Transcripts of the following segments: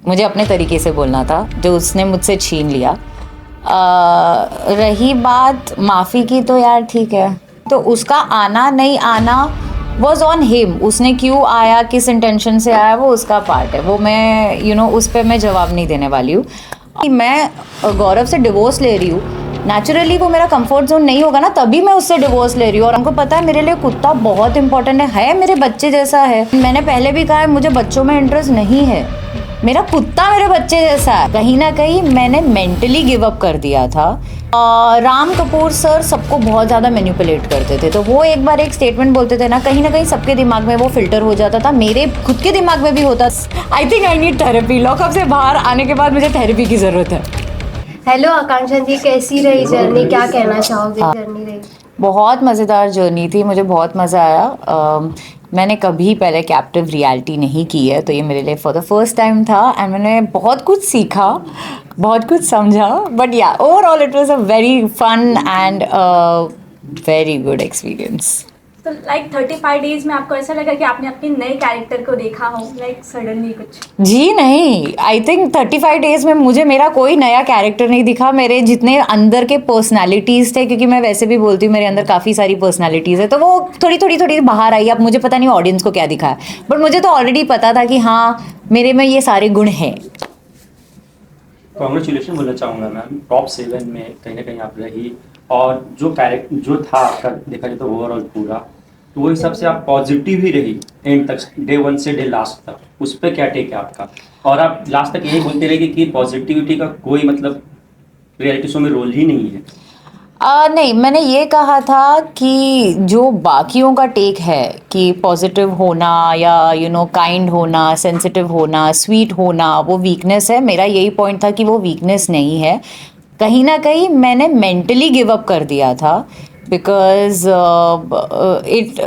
मुझे अपने तरीके से बोलना था, जो उसने मुझसे छीन लिया। रही बात माफ़ी की, तो यार ठीक है, तो उसका आना नहीं आना वॉज ऑन हिम। उसने क्यों आया, किस इंटेंशन से आया, वो उसका पार्ट है। वो मैं उस पर मैं जवाब नहीं देने वाली हूँ। मैं गौरव से डिवोर्स ले रही हूँ, नेचुरली वो मेरा कंफर्ट जोन नहीं होगा ना, तभी मैं उससे डिवोर्स ले रही हूँ। और हमको पता है मेरे लिए कुत्ता बहुत इंपॉर्टेंट है मेरे बच्चे जैसा है। मैंने पहले भी कहा है, मुझे बच्चों में इंटरेस्ट नहीं है, मेरा कुत्ता मेरे बच्चे जैसा है। कहीं ना कहीं मैंने मेंटली गिव अप कर दिया था। राम कपूर सर सबको बहुत ज़्यादा मैनिपुलेट करते थे, तो वो एक बार एक स्टेटमेंट बोलते थे ना कहीं सबके दिमाग में वो फिल्टर हो जाता था, मेरे खुद के दिमाग में भी होता। I think I need therapy. Lockup से बाहर आने के बाद मुझे थेरेपी की ज़रूरत है। हेलो आकांक्षा जी, कैसी रही जर्नी, क्या कहना चाहोगे? जर्नी रही बहुत मज़ेदार जर्नी थी, मुझे बहुत मज़ा आया। मैंने कभी पहले कैप्टिव रियलिटी नहीं की है, तो ये मेरे लिए फॉर द फर्स्ट टाइम था एंड मैंने बहुत कुछ सीखा, बहुत कुछ समझा। But yeah overall it was a very fun and very good experience. तो लाइक 35 डेज में आपको ऐसा लगा कि आपने अपने नए कैरेक्टर को देखा हो, लाइक सडनली कुछ? जी नहीं, आई थिंक 35 डेज में मुझे मेरा कोई नया कैरेक्टर नहीं दिखा। मेरे जितने अंदर के पर्सनालिटीज़ थे, क्योंकि मैं वैसे भी बोलती हूँ मेरे अंदर काफ़ी सारी पर्सनालिटीज़ है, तो वो थोड़ी बाहर आई। अब मुझे पता नहीं ऑडियंस को क्या दिखा है, बट मुझे तो ऑलरेडी पता था कि हाँ मेरे में ये सारे गुण हैं। कॉन्ग्रेचुलेशन बोलना चाहूँगा मैम, टॉप 7 में कहीं ना कहीं आप रही, और जो कैरेक्टर जो था आपका देखा जाए तो ओवरऑल पूरा, तो वो हिसाब से आप पॉजिटिव ही रही एंड तक, डे 1 से डे लास्ट तक। उस पर क्या टेक है आपका? और आप लास्ट तक यही बोलते रहेंगे कि पॉजिटिविटी का कोई मतलब रियलिटी शो में रोल ही नहीं है। नहीं, मैंने ये कहा था कि जो बाकियों का टेक है कि पॉजिटिव होना या काइंड होना, सेंसिटिव होना, स्वीट होना वो वीकनेस है, मेरा यही पॉइंट था कि वो वीकनेस नहीं है। कहीं ना कहीं मैंने मेंटली गिव अप कर दिया था, बिकॉज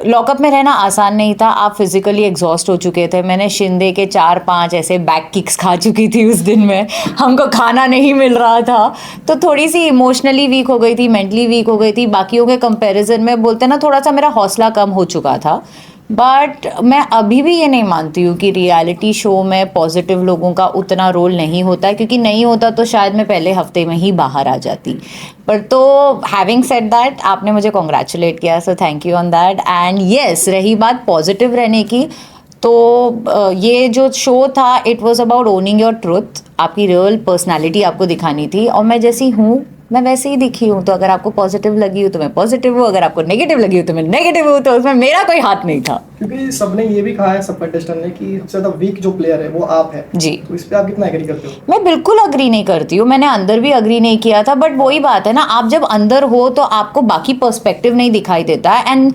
लॉकअप में रहना आसान नहीं था। आप फिजिकली एग्जॉस्ट हो चुके थे। मैंने शिंदे के 4-5 ऐसे बैक किक्स खा चुकी थी उस दिन में, हमको खाना नहीं मिल रहा था, तो थोड़ी सी इमोशनली वीक हो गई थी, मेंटली वीक हो गई थी। बाकियों के कंपैरिजन में बोलते ना थोड़ा सा मेरा हौसला कम हो चुका था। बट मैं अभी भी ये नहीं मानती हूँ कि रियलिटी शो में पॉजिटिव लोगों का उतना रोल नहीं होता है, क्योंकि नहीं होता तो शायद मैं पहले हफ्ते में ही बाहर आ जाती। पर तो हैविंग सेड दैट, आपने मुझे कॉन्ग्रेचुलेट किया, so thank you on that. And yes, रही बात पॉजिटिव रहने की, तो ये जो शो था it was about owning your truth. आपकी रियल पर्सनैलिटी आपको दिखानी थी, और मैं जैसी हूँ मैं वैसे ही दिखी हूँ। तो अगर आपको पॉजिटिव लगी हो तो मैं पॉजिटिव हूँ, अगर आपको नेगेटिव लगी हो तो मैं नेगेटिव हूँ, तो उसमें मेरा कोई हाथ नहीं था। क्योंकि सबने ये भी कहा है, सब कंटेस्टेंट ने, कि सबसे ज्यादा वीक जो प्लेयर है वो आप है जी, तो इस पे आप कितना एग्री करते हो? मैं बिल्कुल अग्री नहीं करती हूँ, मैंने अंदर भी अग्री नहीं किया था। बट वही बात है ना, आप जब अंदर हो तो आपको बाकी पर्सपेक्टिव नहीं दिखाई देता है। एंड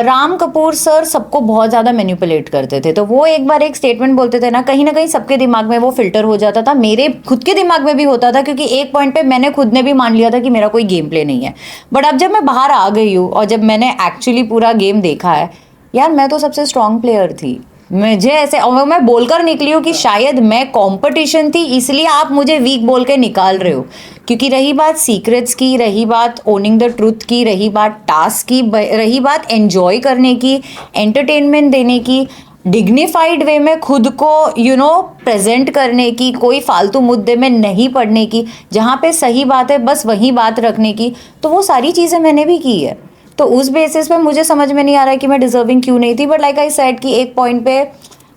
राम कपूर सर सबको बहुत ज़्यादा मैनिपुलेट करते थे, तो वो एक बार एक स्टेटमेंट बोलते थे ना कहीं सबके दिमाग में वो फिल्टर हो जाता था, मेरे खुद के दिमाग में भी होता था। क्योंकि एक पॉइंट पे मैंने खुद ने भी मान लिया था कि मेरा कोई गेम प्ले नहीं है। बट अब जब मैं बाहर आ गई हूँ और जब मैंने एक्चुअली पूरा गेम देखा है, यार मैं तो सबसे स्ट्रांग प्लेयर थी। मुझे ऐसे, और मैं बोलकर निकली हूँ कि शायद मैं कंपटीशन थी, इसलिए आप मुझे वीक बोल के निकाल रहे हो। क्योंकि रही बात सीक्रेट्स की, रही बात ओनिंग द ट्रूथ की, रही बात टास्क की, रही बात एंजॉय करने की, एंटरटेनमेंट देने की, डिग्निफाइड वे में खुद को प्रेजेंट करने की, कोई फालतू मुद्दे में नहीं पड़ने की, जहाँ पे सही बात है बस वही बात रखने की, तो वो सारी चीज़ें मैंने भी की है। तो उस बेसिस पे मुझे समझ में नहीं आ रहा है कि मैं डिजर्विंग क्यों नहीं थी। बट लाइक आई सेड कि एक पॉइंट पे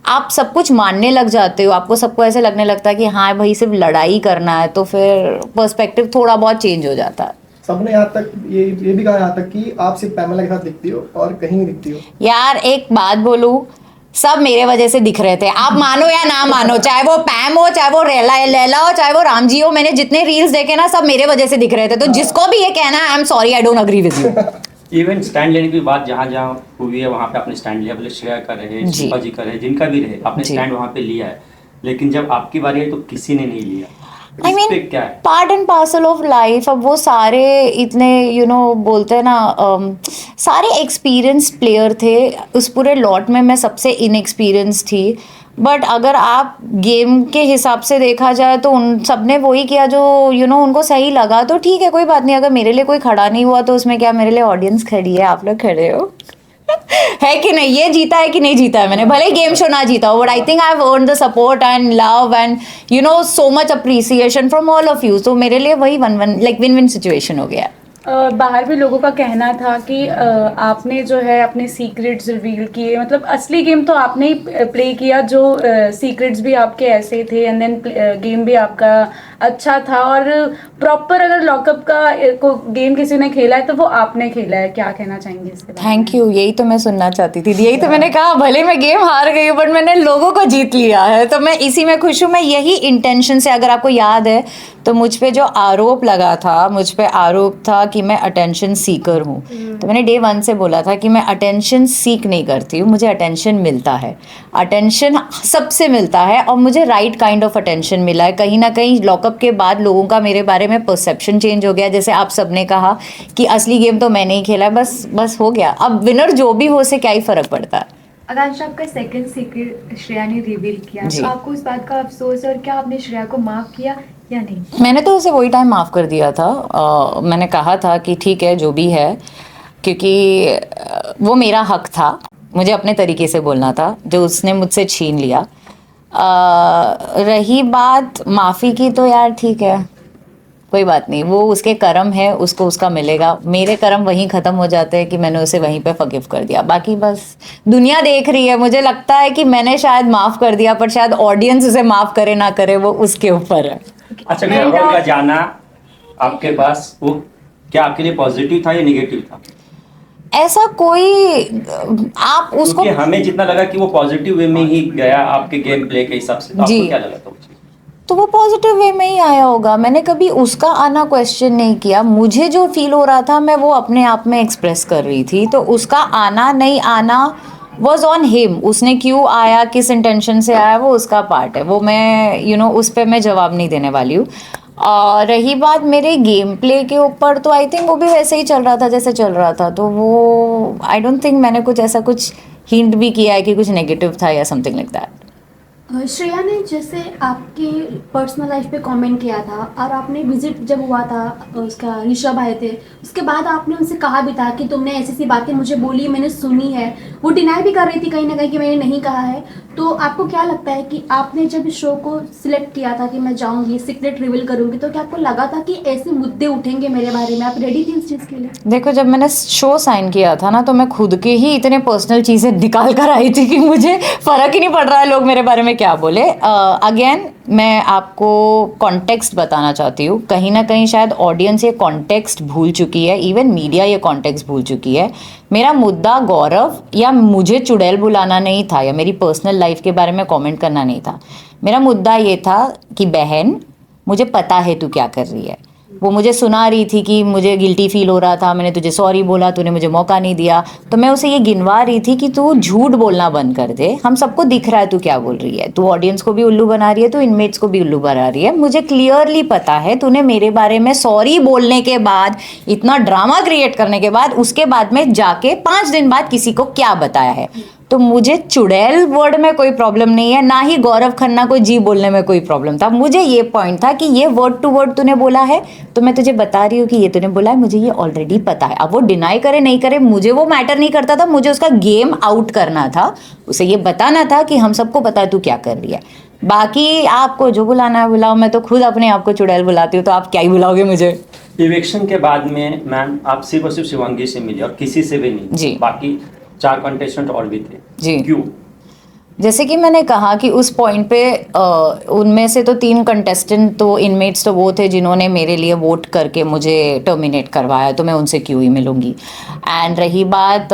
आप सब कुछ मानने लग जाते हो, आपको सबको ऐसे लगने लगता है कि हाँ भाई सिर्फ लड़ाई करना है, तो फिर पर्सपेक्टिव थोड़ा बहुत चेंज हो जाता है। सबने यहाँ तक ये भी कहा यहाँ तक कि आप सिर्फ पैमेला के साथ दिखती हो और कहीं नहीं दिखती हो। यार एक बात बोलूं, सब मेरे वजह से दिख रहे थे, आप मानो या ना मानो, चाहे वो पैम हो, चाहे वो लैला हो, चाहे वो राम जी हो। मैंने जितने रील्स देखे ना, सब मेरे वजह से दिख रहे थे। तो जिसको भी ये कहना है, I am sorry, I don't agree with you. Even stand लेने की बात जहाँ जहाँ हुई है वहाँ पे आपने स्टैंड लिया, बोले श्रेया का रहे, शिल्पा जी का रहे, जिनका भी रहे, आपने स्टैंड वहाँ पे लिया है। लेकिन जब आपकी बारी आई तो किसी ने नहीं लिया। I mean part and parcel of life. अब वो सारे इतने बोलते हैं ना, सारे एक्सपीरियंस प्लेयर थे। उस पूरे लॉट में मैं सबसे इनएक्सपीरियंस थी। बट अगर आप गेम के हिसाब से देखा जाए तो उन सब ने वही किया जो उनको सही लगा, तो ठीक है, कोई बात नहीं। अगर मेरे लिए कोई खड़ा नहीं हुआ तो उसमें क्या, मेरे लिए ऑडियंस खड़ी है, आप लोग खड़े हो। है कि नहीं, ये जीता है कि नहीं जीता है मैंने, भले ही गेम शो ना जीता हो, but I think I have earned the support and love and you know so much appreciation from all of you. तो मेरे लिए वही विन विन सिचुएशन हो गया. बाहर भी लोगों का कहना था कि आपने जो है अपने सीक्रेट्स रिवील किए, मतलब असली गेम तो आपने ही प्ले किया, जो सीक्रेट्स भी आपके ऐसे थे एंड देन गेम भी आपका अच्छा था, और प्रॉपर अगर लॉकअप का गेम किसी ने खेला है तो वो आपने खेला है. क्या कहना चाहेंगे इसके बारे में? थैंक यू, यही तो मैं सुनना चाहती थी, यही तो मैंने कहा, भले मैं गेम हार गई हूँ बट मैंने लोगों को जीत लिया है, तो मैं इसी में खुश हूँ. मैं यही इंटेंशन से, अगर आपको याद है तो मुझ पे जो आरोप लगा था, मुझ पे आरोप था कि मैं अटेंशन सीकर हूँ. तो मैंने डे 1 से बोला था कि मैं अटेंशन सीक नहीं करती हूँ, मुझे अटेंशन मिलता है, अटेंशन सबसे मिलता है, और मुझे राइट काइंड ऑफ अटेंशन मिला है. कहीं ना कहीं लॉकअप के बाद लोगों का मेरे बारे में परसेप्शन चेंज हो गया. जैसे आप सबने कहा कि असली गेम तो मैंने ही खेला है, बस हो गया. अब विनर जो भी हो से क्या ही फर्क पड़ता है. आकांक्षा, आपका सेकंड सीक्रेट श्रेया ने रिवील किया, जी. तो आपको इस बात का अफसोस है, और क्या आपने श्रेया को माफ किया या नहीं? मैंने तो उसे वही टाइम माफ़ कर दिया था. मैंने कहा था कि ठीक है जो भी है, क्योंकि वो मेरा हक था, मुझे अपने तरीके से बोलना था, जो उसने मुझसे छीन लिया. रही बात माफ़ी की, तो यार ठीक है, कोई बात नहीं, वो उसके कर्म है, उसको उसका मिलेगा. मेरे कर्म वहीं ख़त्म हो जाते हैं कि मैंने उसे वहीं पे फॉरगिव कर दिया. बाकी बस दुनिया देख रही है, मुझे लगता है कि मैंने शायद माफ़ कर दिया, पर शायद ऑडियंस उसे माफ़ करे ना करे, वो उसके ऊपर है. अच्छा, घर वालों का जाना आपके पास, वो क्या आपके लिए पॉजिटिव था या नेगेटिव था? ऐसा कोई आप उसको, क्योंकि हमें जितना लगा कि वो पॉजिटिव वे में ही गया आपके गेम प्ले के हिसाब से, तो जी. आपको क्या लगा था वो चीज़? तो वो पॉजिटिव वे में ही आया होगा. मैंने कभी उसका आना क्वेश्चन नहीं किया. मुझे जो फील हो रहा था मैं वो अपने आप में एक्सप्रेस कर रही थी. तो उसका आना नहीं आना वॉज ऑन हिम. उसने क्यों आया, किस इंटेंशन से आया, वो उसका पार्ट है. वो मैं उस पर मैं जवाब नहीं देने वाली हूँ. और रही बात मेरे गेम प्ले के ऊपर, तो आई थिंक वो भी वैसे ही चल रहा था जैसे चल रहा था. तो वो आई डोंट थिंक मैंने कुछ ऐसा कुछ हिंट भी किया है कि कुछ नेगेटिव था या समथिंग लाइक दैट. श्रेया ने जैसे आपकी पर्सनल लाइफ पे कमेंट किया था, और आपने विजिट जब हुआ था, उसका ऋषभ आए थे, उसके बाद आपने उनसे कहा भी था कि तुमने ऐसी सी बातें मुझे बोली, मैंने सुनी है. वो डिनाई भी कर रही थी कहीं ना कहीं कि मैंने नहीं कहा है. तो आपको क्या लगता है कि आपने जब इस शो को सिलेक्ट किया था कि मैं जाऊंगी, सीक्रेट रिवील करूंगी, तो क्या आपको लगा था कि ऐसे मुद्दे उठेंगे मेरे बारे में? आप रेडी थी इस चीज़ के लिए? देखो, जब मैंने शो साइन किया था ना, तो मैं खुद के ही इतने पर्सनल चीज़ें निकाल कर आई थी कि मुझे फ़र्क ही नहीं पड़ रहा है लोग मेरे बारे में क्या बोले. अगेन मैं आपको कॉन्टेक्स्ट बताना चाहती हूँ. कहीं ना कहीं शायद ऑडियंस ये कॉन्टेक्स्ट भूल चुकी है, इवन मीडिया ये कॉन्टेक्स्ट भूल चुकी है. मेरा मुद्दा गौरव या मुझे चुड़ैल बुलाना नहीं था, या मेरी पर्सनल लाइफ के बारे में कमेंट करना नहीं था. मेरा मुद्दा ये था कि बहन, मुझे पता है तू क्या कर रही है. वो मुझे सुना रही थी कि मुझे गिल्टी फील हो रहा था, मैंने तुझे सॉरी बोला, तूने मुझे मौका नहीं दिया. तो मैं उसे ये गिनवा रही थी कि तू झूठ बोलना बंद कर दे, हम सबको दिख रहा है तू क्या बोल रही है. तू ऑडियंस को भी उल्लू बना रही है, तू इनमेट्स को भी उल्लू बना रही है. मुझे क्लियरली पता है तूने मेरे बारे में सॉरी बोलने के बाद, इतना ड्रामा क्रिएट करने के बाद, उसके बाद में जाके 5 दिन बाद किसी को क्या बताया है. तो मुझे चुड़ैल वर्ड में कोई प्रॉब्लम नहीं है, ना ही गौरव खन्ना को जी बोलने में कोई प्रॉब्लम था. मुझे ये पॉइंट था कि ये वर्ड टू वर्ड तूने बोला है, तो मैं तुझे बता रही हूँ कि ये तूने बोला है, मुझे ये ऑलरेडी पता है. अब वो डिनाई करे नहीं करे मुझे वो मैटर नहीं करता था. मुझे उसका गेम आउट करना था, उसे ये बताना था कि हम सबको पता है तू क्या कर रही है. बाकी आपको जो बुलाना है बुलाओ, मैं तो खुद अपने आप को चुड़ैल बुलाती हूँ, तो आप क्या ही बुलाओगे मुझे. इलेक्शन के बाद में मैम आप सिर्फ और सिर्फ शिवांगी से मिली और किसी से भी नहीं जी. बाकी 4 कंटेस्टेंट और भी थे जी. क्यों? जैसे कि मैंने कहा कि उस पॉइंट पे उनमें से तो 3 कंटेस्टेंट तो इनमेट्स तो वो थे जिन्होंने मेरे लिए वोट करके मुझे टर्मिनेट करवाया, तो मैं उनसे क्यों ही मिलूंगी. एंड रही बात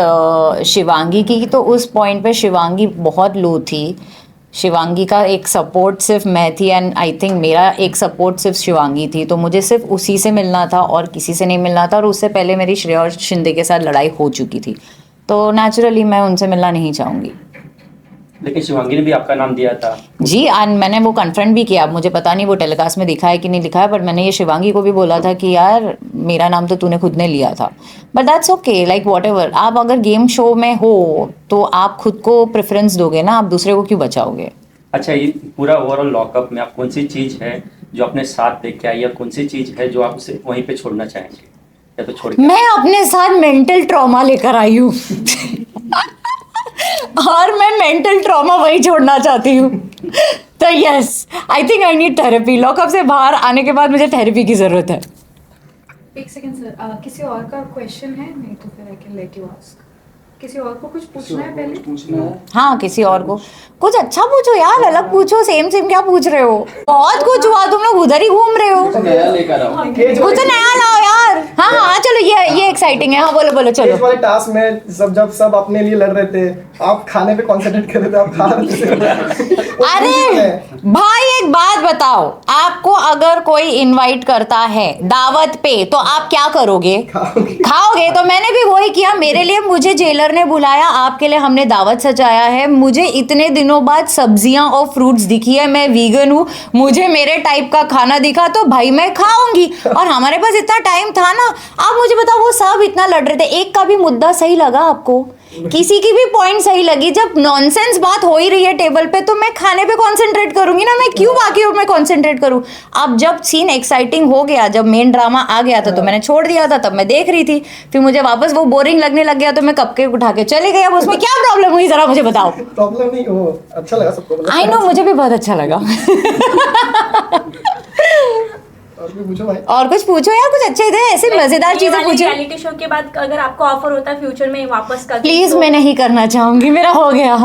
शिवांगी की, तो उस पॉइंट पे शिवांगी बहुत लो थी. शिवांगी का एक सपोर्ट सिर्फ मैं थी, एंड आई थिंक मेरा एक सपोर्ट सिर्फ शिवांगी थी. तो मुझे सिर्फ उसी से मिलना था और किसी से नहीं मिलना था. और उससे पहले मेरी श्रेया और शिंदे के साथ लड़ाई हो चुकी थी, तो नेचुरली मैं उनसे मिलना नहीं चाहूँगी. लेकिन शिवांगी ने भी आपका नाम दिया था. जी, एंड मैंने वो कन्फ्रंट भी किया. मुझे पता नहीं वो टेलीकास्ट में दिखा है कि नहीं दिखा है, बट मैंने ये शिवांगी को भी बोला था कि यार मेरा नाम तो तूने खुद ने लिया था. But that's okay, like what ever. आप अगर गेम शो में हो तो आप खुद को प्रेफरेंस दोगे ना, आप दूसरे को क्यों बचाओगे. अच्छा, ये पूरा ओवरऑल लॉकअप में आप कौन सी चीज़ है जो अपने साथ लेके आई, या कौन सी चीज़ है जो आप उसे वहीं पे छोड़ना चाहेंगे, या तो छोड़ के? मैं अपने साथ मेंटल ट्रॉमा लेकर आई हूँ. और मैं मेंटल ट्रॉमा वही छोड़ना चाहती हूँ। तो yes, I think I need therapy. Lockup से बाहर आने के बाद मुझे थेरेपी की ज़रूरत है। एक सेकंड सर, किसी और का क्वेश्चन है? नहीं तो फिर I can let you ask. किसी और को कुछ पूछना है पहले? हाँ, किसी और को कुछ अच्छा पूछो यार, अलग पूछो। सेम सेम क्या पूछ रहे हो? बहुत कुछ हुआ, तुम लोग उधर ही घूम रहे हो। नया लेकर आओ। कुछ नया लाओ यार। हाँ हाँ चलो, ये एक्साइटिंग है। हाँ बोलो बोलो चलो। इस वाले टास्क में जब सब अपने लिए लड़ रहे थे, आप खाने पे कंसंट्रेट कर रहे थे, आप खा रहे थे। अरे भाई एक बात बताओ, आपको अगर कोई इनवाइट करता है दावत पे तो आप क्या करोगे? खाओगे। तो मैंने भी वही किया। मेरे लिए मुझे जेलर ने बुलाया, आपके लिए हमने दावत सजाया है। मुझे इतने दिनों बाद सब्जियां और फ्रूट्स दिखी है, मैं वीगन हूँ, मुझे मेरे टाइप का खाना दिखा तो भाई मैं खाऊंगी। और हमारे पास इतना टाइम था ना। आप मुझे बताओ, वो सब इतना लड़ रहे थे, एक का भी मुद्दा सही लगा आपको? किसी की भी पॉइंट सही लगी? जब नॉनसेंस बात हो ही रही है टेबल पे तो मैं खाने पे कंसंट्रेट करूंगी ना, मैं क्यों बाकी में कंसंट्रेट करूं? अब जब सीन एक्साइटिंग हो गया, जब मेन ड्रामा आ गया था तो मैंने छोड़ दिया था, तब मैं देख रही थी। फिर मुझे वापस वो बोरिंग लगने लग गया तो मैं कपकेक उठा के चले गई। अब उसमें क्या प्रॉब्लम हुई जरा मुझे बताओ। प्रॉब्लम नहीं हो, अच्छा लगा सबको। आई नो, मुझे भी बहुत अच्छा लगा। और भी पूछो भाई। और कुछ पूछो यार, कुछ अच्छे थे ऐसे मजेदार चीजें पूछो। रियलिटी शो के बाद अगर आपको ऑफर होता है फ्यूचर में वापस का, प्लीज मैं नहीं करना चाहूंगी, मेरा हो गया।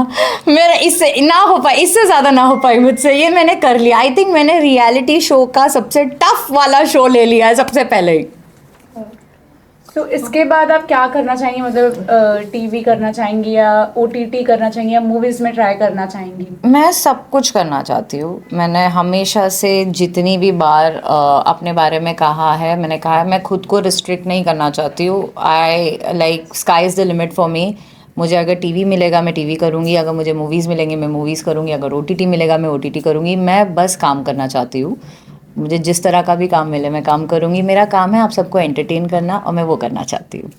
मेरा इससे ना हो पाए, इससे ज्यादा ना हो पाई मुझसे, ये मैंने कर लिया। आई थिंक मैंने रियलिटी शो का सबसे टफ वाला शो ले लिया है सबसे पहले ही। तो इसके बाद आप क्या करना चाहेंगी? मतलब टीवी करना चाहेंगी या OTT करना चाहेंगी या मूवीज में ट्राई करना चाहेंगी? मैं सब कुछ करना चाहती हूँ। मैंने हमेशा से जितनी भी बार अपने बारे में कहा है, मैंने कहा है मैं खुद को रिस्ट्रिक्ट नहीं करना चाहती हूँ। I like sky is the limit for me. मुझे अगर टीवी मिलेगा मैं टीवी करूँगी, अगर मुझे मूवीज़ मिलेंगे मैं मूवीज़ करूँगी, अगर OTT मिलेगा मैं OTT करूँगी। मैं बस काम करना चाहती हूँ। मुझे जिस तरह का भी काम मिले मैं काम करूँगी। मेरा काम है आप सबको एंटरटेन करना और मैं वो करना चाहती हूँ।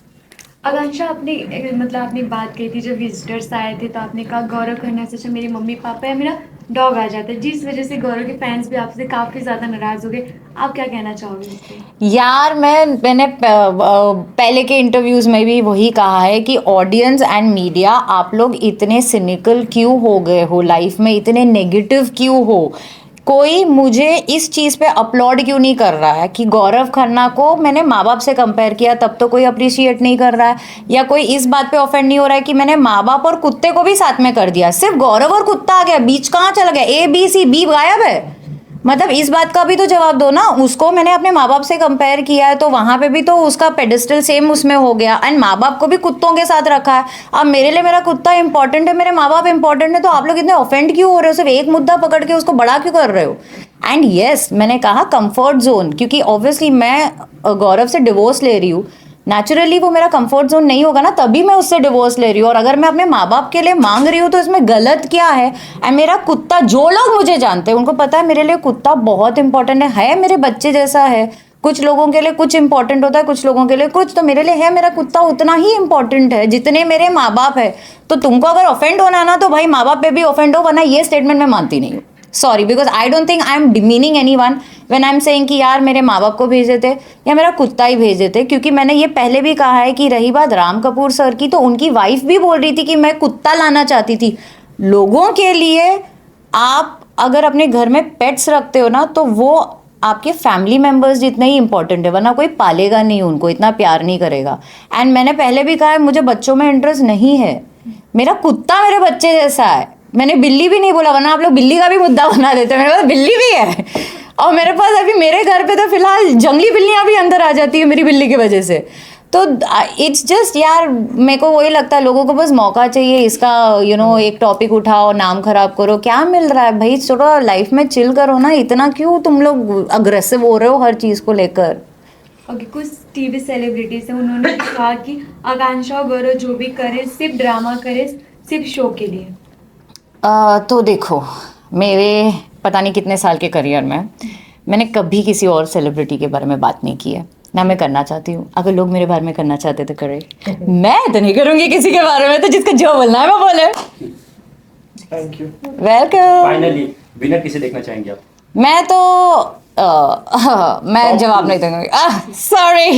आकांक्षा, आपने बात कही थी जब विजिटर्स आए थे तो आपने कहा गौरव खन्ना से अच्छा मेरे मम्मी पापा या मेरा डॉग आ जाता है, जिस वजह से गौरव के फैंस भी आपसे काफ़ी ज़्यादा नाराज़ हो गए। आप क्या कहना चाहोगे इस पे? यार मैंने पहले के इंटरव्यूज़ में भी वही कहा है कि ऑडियंस एंड मीडिया, आप लोग इतने सिनिकल क्यों हो गए हो लाइफ में, इतने नेगेटिव क्यों हो? कोई मुझे इस चीज़ पे अपलॉड क्यों नहीं कर रहा है कि गौरव खन्ना को मैंने माँ बाप से कंपेयर किया, तब तो कोई अप्रिशिएट नहीं कर रहा है। या कोई इस बात पे ऑफेंड नहीं हो रहा है कि मैंने माँ बाप और कुत्ते को भी साथ में कर दिया। सिर्फ गौरव और कुत्ता आ गया, बीच कहाँ चला गया? ABCB गायब है। मतलब इस बात का भी तो जवाब दो ना। उसको मैंने अपने माँ बाप से कंपेयर किया है तो वहाँ पे भी तो उसका पेडिस्टल सेम उसमें हो गया। एंड माँ बाप को भी कुत्तों के साथ रखा है। अब मेरे लिए मेरा कुत्ता इंपॉर्टेंट है, मेरे माँ बाप इंपॉर्टेंट है, तो आप लोग इतने ऑफेंड क्यों हो रहे हो? सिर्फ एक मुद्दा पकड़ के उसको बड़ा क्यों कर रहे हो? एंड येस, मैंने कहा कंफर्ट जोन, क्योंकि ऑब्वियसली मैं गौरव से डिवोर्स ले रही हूँ। नेचुरली वो मेरा कंफर्ट जोन नहीं होगा ना, तभी मैं उससे डिवोर्स ले रही हूँ। और अगर मैं अपने माँ बाप के लिए मांग रही हूँ तो इसमें गलत क्या है? एंड मेरा कुत्ता, जो लोग मुझे जानते हैं उनको पता है मेरे लिए कुत्ता बहुत इंपॉर्टेंट है मेरे बच्चे जैसा है। कुछ लोगों के लिए कुछ इंपॉर्टेंट होता है, कुछ लोगों के लिए कुछ, तो मेरे लिए है मेरा कुत्ता उतना ही इंपॉर्टेंट है जितने मेरे माँ बाप है। तो तुमको अगर ऑफेंड होना ना तो भाई माँ बाप पे भी ऑफेंड हो, वरना ये स्टेटमेंट मैं मानती नहीं हूँ। Sorry, because I don't think I am demeaning anyone when I am saying कि यार मेरे माँ बाप को भेज देते या मेरा कुत्ता ही भेज देते। क्योंकि मैंने ये पहले भी कहा है कि रही बात राम कपूर सर की, तो उनकी वाइफ भी बोल रही थी कि मैं कुत्ता लाना चाहती थी। लोगों के लिए आप अगर अपने घर में पेट्स रखते हो ना तो वो आपके फैमिली मेम्बर्स जितना ही इंपॉर्टेंट है, वरना कोई पालेगा नहीं, उनको इतना प्यार नहीं करेगा। एंड मैंने पहले भी कहा है मुझे बच्चों में इंटरेस्ट नहीं है, मेरा कुत्ता मेरे बच्चे जैसा है। मैंने बिल्ली भी नहीं बोला, वरना आप लोग बिल्ली का भी मुद्दा बना देते हैं। मेरे पास बिल्ली भी है और मेरे पास अभी मेरे घर पे तो फिलहाल जंगली बिल्लियाँ भी अंदर आ जाती है मेरी बिल्ली की वजह से। तो इट्स जस्ट यार, मेरे को वही लगता है लोगों को बस मौका चाहिए इसका, एक टॉपिक उठाओ, नाम खराब करो। क्या मिल रहा है भाई? थोड़ा लाइफ में चिल करो ना, इतना क्यों तुम लोग अग्रेसिव हो रहे हो हर चीज़ को लेकर? ओके, कुछ टीवी सेलिब्रिटीज हैं, उन्होंने भी कहा कि आकांक्षा और गौरव जो भी करे सिर्फ ड्रामा करे, सिर्फ शो के लिए। तो देखो, मेरे पता नहीं कितने साल के करियर में मैंने कभी किसी और सेलिब्रिटी के बारे में बात नहीं की है, ना मैं करना चाहती हूँ। अगर लोग मेरे बारे में करना चाहते तो करे, मैं तो नहीं करूँगी किसी के बारे में। तो जिसको जो बोलना है वो बोले। Thank you. Welcome. Finally winner किसे देखना चाहेंगे आप? मैं तो मैं जवाब नहीं दूंगी, सॉरी।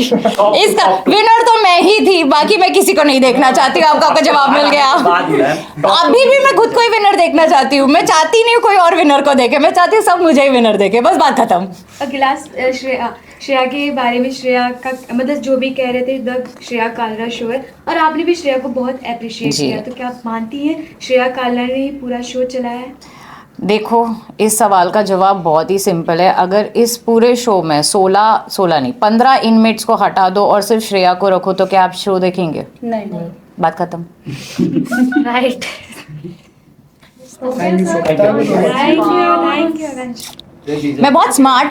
इसका विनर तो मैं ही थी, बाकी मैं किसी को नहीं देखना चाहती हूँ। आपका जवाब मिल गया। अभी भी मैं खुद को ही विनर देखना चाहती हूँ। मैं चाहती नहीं हूँ कोई और विनर को देखे, मैं चाहती हूँ सब मुझे ही विनर देखे, बस बात खत्म। अगला श्रेया के बारे में, श्रेया का मतलब जो भी कह रहे थे द श्रेया कालरा शो है, और आपने भी श्रेया को बहुत अप्रिशिएट जी। किया, तो क्या आप मानती हैं श्रेया कालरा ने ही पूरा शो चलाया है? देखो, इस सवाल का जवाब बहुत ही सिंपल है। अगर इस पूरे शो में 15 इनमेट्स को हटा दो और सिर्फ श्रेया को रखो तो क्या आप शो देखेंगे? नहीं। बात खत्म। Right. Thank you so much. Thank you Akanksha. मैं बहुत स्मार्ट